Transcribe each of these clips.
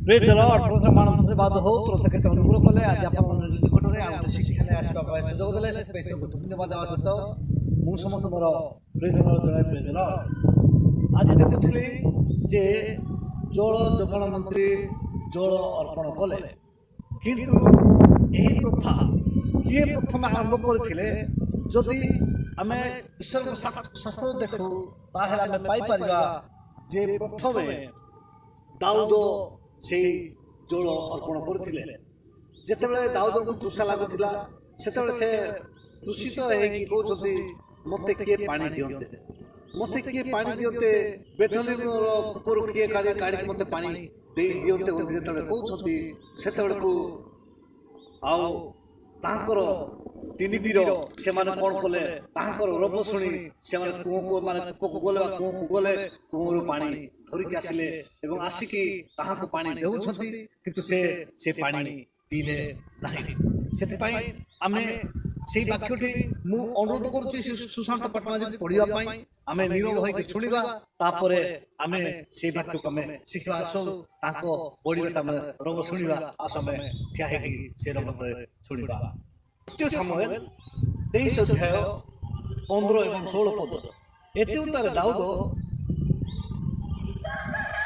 Praise the Lord professor मानव बाद हो प्रत्येक अनुकूल कले आज आपण निकटरे आ शिक्षण आसवा सुजोग देले से पैसे धन्यवाद देवा सहित मु समस्त मोर प्रेज द लॉर्ड आज देखुली जे जल जोगाण मंत्री जल अर्पण कले किंतु यही प्रथा किए प्रथम आरंभ करथिले जदि आमे ईश्वर शास्त्र देखु ताहेला आमे पाई परिबा जे प्रथम दाऊद से जल अर्पण करथिले जेतेबेले दाऊद को तृषा लागुतिला सेतेबेले से तृषित हेकि कहउछथि मते किए पानी दियंते मते किए पानी दियंते बेथलेमर कुकुर किए काढी मते पानी दे दियंते जेतेबेले कहउछथि सेतेबेले को आउ तांकर तीन वीर से कौन कले रब शुणी से कुओं माने गले कुओं को गले कुओं पानी धरिकी आसिले एवं आसिकी पानी देउछथि किंतु से पानी पीले नाही सेतिपाई आमे से वाक्यटी मु अनुरोध करूची सुशांत पटना जी पढ़िबा पई आमे नीरव होई सुनिबा तापरे आमे से वाक्य को आमे शिखवा आसो ताको पढ़िबाटा आमे रब सुनिबा आसमे क्या है कि से रब सुनिबा द्वितीय सामुएल 23 अध्याय 15 एवं 16 पद एते उतारे दाऊद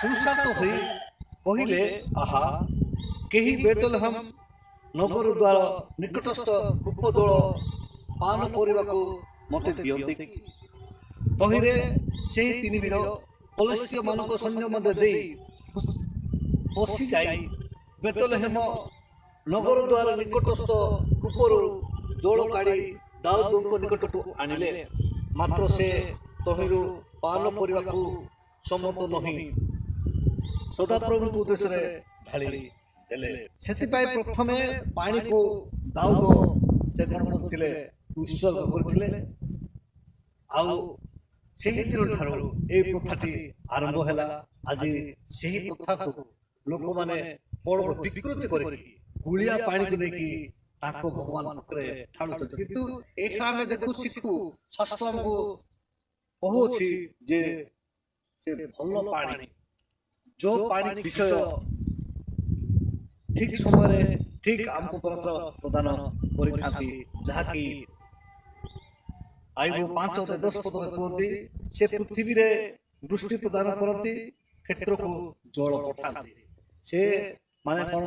पुरुषार्थ होई कहिले आहा केही बेतलहम नगर द्वार निकटस्थ कूपदोल पान करने मते दियंते तहिरे से तीन वीर फलिस्तीय मानक सैन्य मध्य दे पशि जाई बेतलहेम नगर द्वार निकटस्थ कूपर जोल काढ़ी दाऊद निकट आनिले मात्र से तहिरु पान करने को सम्मत नहीं सदाप्रभु उद्देश्य ढाली प्रथमे पानी को दाऊद से कौन करथिले उत्सर्ग करथिले आउ सेही दिन ठारो ए प्रथाटी आरंभ हैला आज सेही प्रथा को लोक माने कोन विकृति करके गुलिया पानी को नेकी ताको भगवान पकरे ठाड़ो किंतु एठा में देखु सिखु शास्त्र को कहूछि जे से भलो पानी जो पानी विषय ठीक समय ठीक आमको परस्पर प्रदान करी जहाँकि आयु 5 से 10 पद कहते से पृथ्वी रे वृष्टि प्रदान करती क्षेत्र को जल पठाती से माने कौन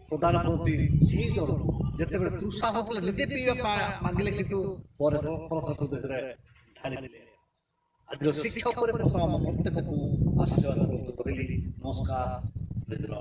प्रदान करती से जल जिते बड़े तृषा होतले निजे पीवा मांगले किंतु पर परस्पर देशरे ढाली दिले आज शिक्षा पर प्रथम प्रत्येक को आशीर्वाद करतो कहली नमस्कार मित्र।